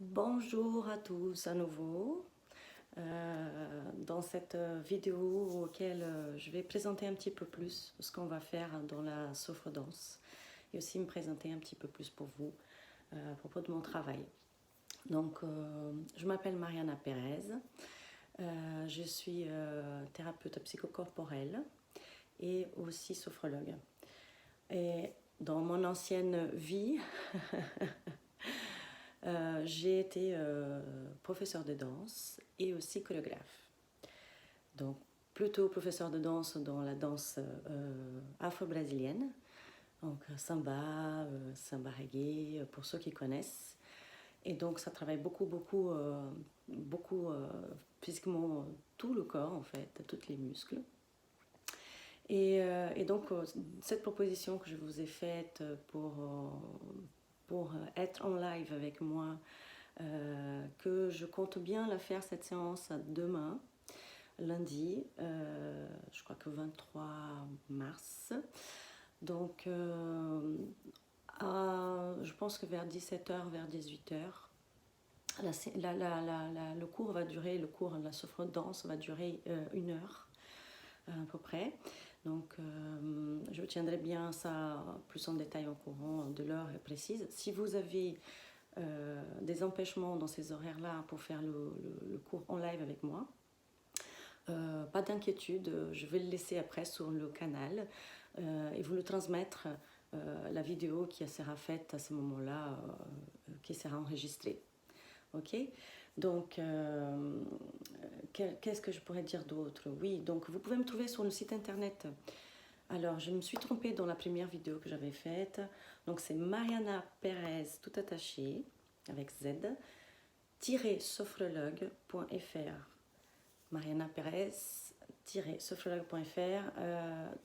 Bonjour à tous à nouveau. Dans cette vidéo auquel je vais présenter un petit peu plus ce qu'on va faire dans la sophro-danse et aussi me présenter un petit peu plus pour vous à propos de mon travail. Donc, je m'appelle Mariana Pérez, je suis thérapeute psychocorporelle et aussi sophrologue. Et dans mon ancienne vie, j'ai été professeur de danse et aussi chorégraphe. Donc, plutôt professeur de danse dans la danse afro-brésilienne, donc samba reggae, pour ceux qui connaissent. Et donc, ça travaille beaucoup physiquement tout le corps, en fait, tous les muscles. Et donc, cette proposition que je vous ai faite pour être en live avec moi, que je compte bien la faire cette séance demain, lundi, je crois que 23 mars. Donc, je pense que vers 17h, vers 18h, le cours va durer, le cours de la sophro-danse va durer 1 heure à peu près. Donc, je tiendrai bien ça plus en détail au courant de l'heure précise. Si vous avez des empêchements dans ces horaires-là pour faire le cours en live avec moi, pas d'inquiétude, je vais le laisser après sur le canal et vous le transmettre la vidéo qui sera faite à ce moment-là, qui sera enregistrée. Ok. Donc, qu'est-ce que je pourrais dire d'autre? Oui, donc vous pouvez me trouver sur le site internet. Alors, je me suis trompée dans la première vidéo que j'avais faite. Donc, c'est Mariana Pérez, tout attaché, avec Z, sophrologue.fr. Mariana Pérez, sophrologue.fr.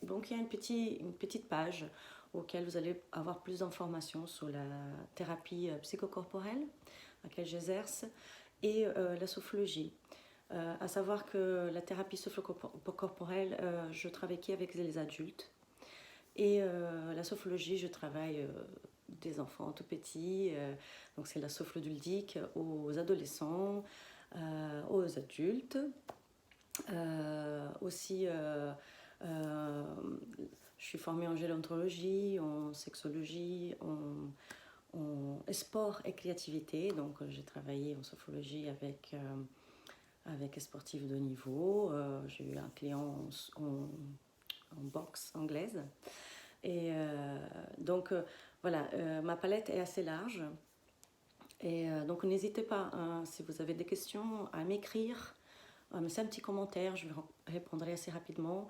Donc, il y a une petite page auquel vous allez avoir plus d'informations sur la thérapie psychocorporelle à laquelle j'exerce et la sophrologie. À savoir que la thérapie sophrocorporelle, je travaille avec les adultes et la sophrologie, je travaille des enfants tout petits, donc c'est la sophloduldique aux adolescents, aux adultes. Aussi, je suis formée en gérontologie, en sexologie, en sport et créativité. Donc, j'ai travaillé en sophrologie avec un sportif de haut niveau. J'ai eu un client en boxe anglaise. Et donc, voilà, ma palette est assez large. Et donc, n'hésitez pas, hein, si vous avez des questions, à m'écrire, à me laisser un petit commentaire. Je répondrai assez rapidement.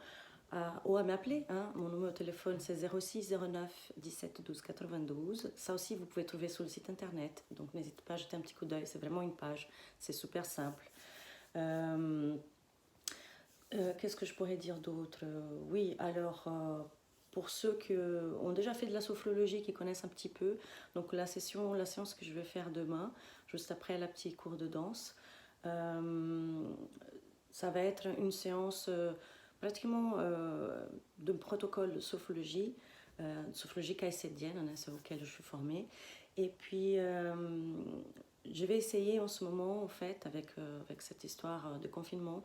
Ou à m'appeler. Hein. Mon numéro de téléphone, c'est 06 09 17 12 92. Ça aussi, vous pouvez trouver sur le site internet. Donc, n'hésitez pas à jeter un petit coup d'œil. C'est vraiment une page. C'est super simple. Qu'est-ce que je pourrais dire d'autre? Oui, alors, pour ceux qui ont déjà fait de la sophrologie, qui connaissent un petit peu, donc la séance que je vais faire demain, juste après la petite cours de danse, ça va être une séance pratiquement de protocole de sophrologie caïcédienne, hein, c'est auquel je suis formée. Et puis, je vais essayer en ce moment, en fait, avec cette histoire de confinement,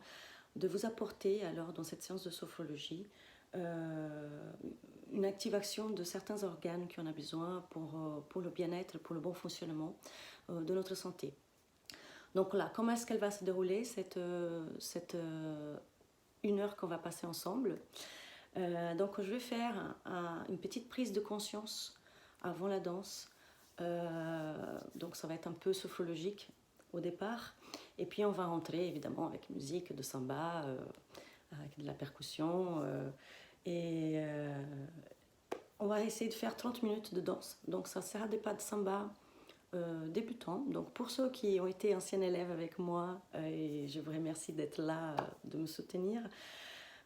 de vous apporter, alors, dans cette séance de sophrologie, une activation de certains organes qui en a besoin pour le bien-être, pour le bon fonctionnement de notre santé. Donc là, comment est-ce qu'elle va se dérouler, cette 1 heure qu'on va passer ensemble? Donc je vais faire une petite prise de conscience avant la danse. Donc ça va être un peu sophrologique au départ. Et puis on va rentrer évidemment avec musique de samba, avec de la percussion. Et on va essayer de faire 30 minutes de danse. Donc ça sera des pas de samba débutants. Donc pour ceux qui ont été anciens élèves avec moi, et je vous remercie d'être là, de me soutenir.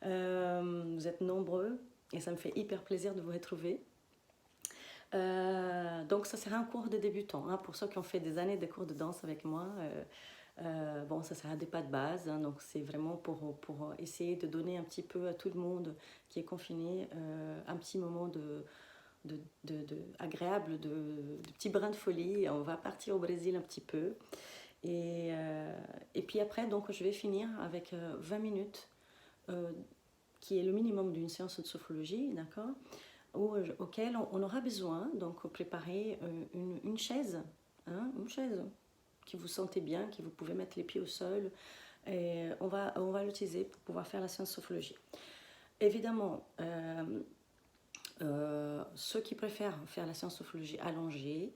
Vous êtes nombreux et ça me fait hyper plaisir de vous retrouver. Donc ça sera un cours de débutants, hein, pour ceux qui ont fait des années de cours de danse avec moi. Bon, ça sera des pas de base, hein, donc c'est vraiment pour essayer de donner un petit peu à tout le monde qui est confiné un petit moment de agréable, de petits brins de folie. On va partir au Brésil un petit peu. Et puis après, donc, je vais finir avec 20 minutes, qui est le minimum d'une séance de sophrologie, d'accord, auquel on aura besoin, donc, préparer une chaise, hein, une chaise qui vous sentez bien, qui vous pouvez mettre les pieds au sol. Et on va l'utiliser pour pouvoir faire la séance de sophrologie. Évidemment, ceux qui préfèrent faire la séance de sophrologie allongée,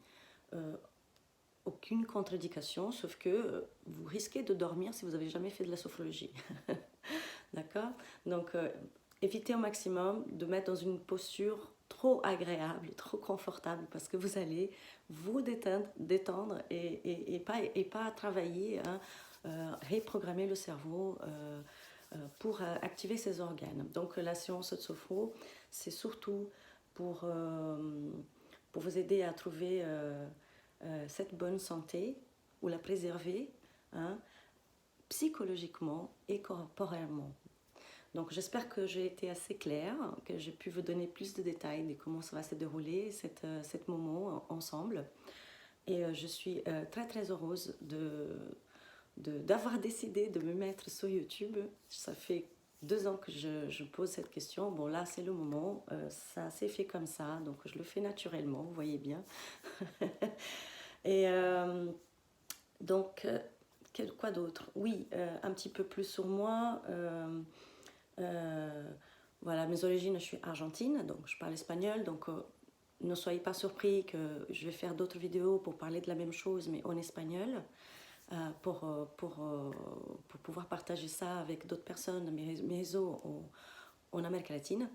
aucune contre-indication, sauf que vous risquez de dormir si vous n'avez jamais fait de la sophrologie. D'accord? Donc, évitez au maximum de mettre dans une posture trop agréable, trop confortable, parce que vous allez vous détendre et pas travailler, hein, reprogrammer le cerveau pour activer ses organes. Donc, la séance de sophro, c'est surtout pour vous aider à trouver cette bonne santé ou la préserver, hein, psychologiquement et corporellement. Donc j'espère que j'ai été assez claire, que j'ai pu vous donner plus de détails de comment ça va se dérouler, cet moment ensemble. Et je suis très très heureuse d'avoir décidé de me mettre sur YouTube. Ça fait 2 ans que je pose cette question. Bon, là c'est le moment, ça s'est fait comme ça, donc je le fais naturellement, vous voyez bien. Et donc, quoi d'autre? Oui, un petit peu plus sur moi. Voilà, mes origines, je suis argentine, donc je parle espagnol. Donc, ne soyez pas surpris que je vais faire d'autres vidéos pour parler de la même chose, mais en espagnol, pour pouvoir partager ça avec d'autres personnes, mes réseaux en Amérique latine.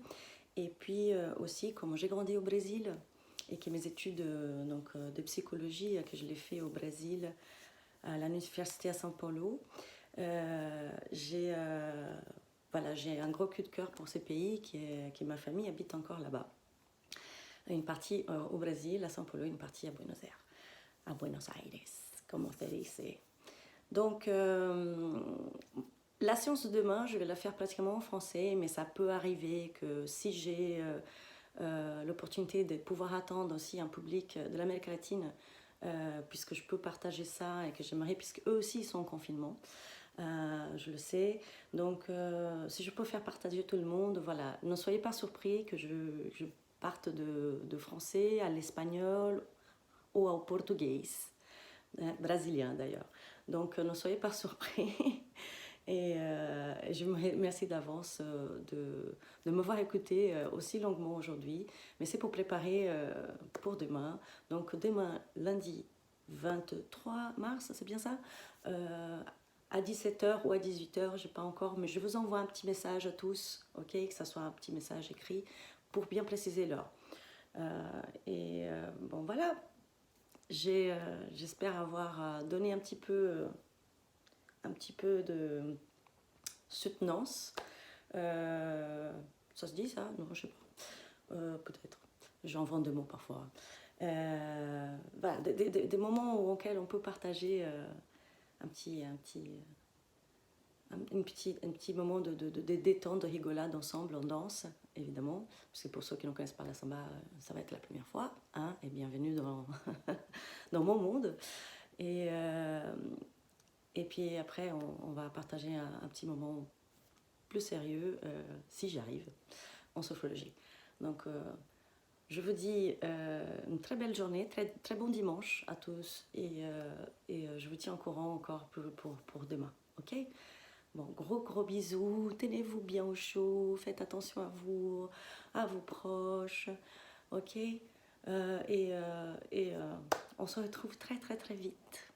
Et puis aussi, comme j'ai grandi au Brésil, et que mes études de psychologie, que je l'ai fait au Brésil, à l'université à São Paulo, j'ai un gros coup de cœur pour ce pays, qui ma famille habite encore là-bas. Une partie au Brésil, à São Paulo, une partie à Buenos Aires. À Buenos Aires, comme on dit. Donc, la séance de demain, je vais la faire pratiquement en français, mais ça peut arriver que si j'ai l'opportunité de pouvoir attendre aussi un public de l'Amérique latine, puisque je peux partager ça et que j'aimerais, puisque eux aussi sont en confinement, je le sais. Donc, si je peux faire partager tout le monde, voilà. Ne soyez pas surpris que je parte de français à l'espagnol ou au portugais, brésilien d'ailleurs. Donc, ne soyez pas surpris. Et je vous remercie d'avance de m'avoir écouté aussi longuement aujourd'hui. Mais c'est pour préparer pour demain. Donc demain, lundi 23 mars, c'est bien ça, à 17h ou à 18h, je ne sais pas encore, mais je vous envoie un petit message à tous, ok, que ce soit un petit message écrit, pour bien préciser l'heure. Bon voilà, j'espère avoir donné un petit peu de soutenance. Ça se dit ça? Non, je sais pas. Peut-être. J'en vends 2 mots parfois. Voilà, des moments auxquels on peut partager un petit moment de détente, de rigolade ensemble, en danse, évidemment. Parce que pour ceux qui ne connaissent pas la samba, ça va être la première fois. Hein, et bienvenue dans, dans mon monde. Et puis après, on va partager un petit moment plus sérieux, si j'y arrive, en sophrologie. Donc, je vous dis une très belle journée, très, très bon dimanche à tous. Et je vous tiens au courant encore pour demain. Ok? Bon, gros bisous. Tenez-vous bien au chaud. Faites attention à vos proches. Ok? On se retrouve très vite.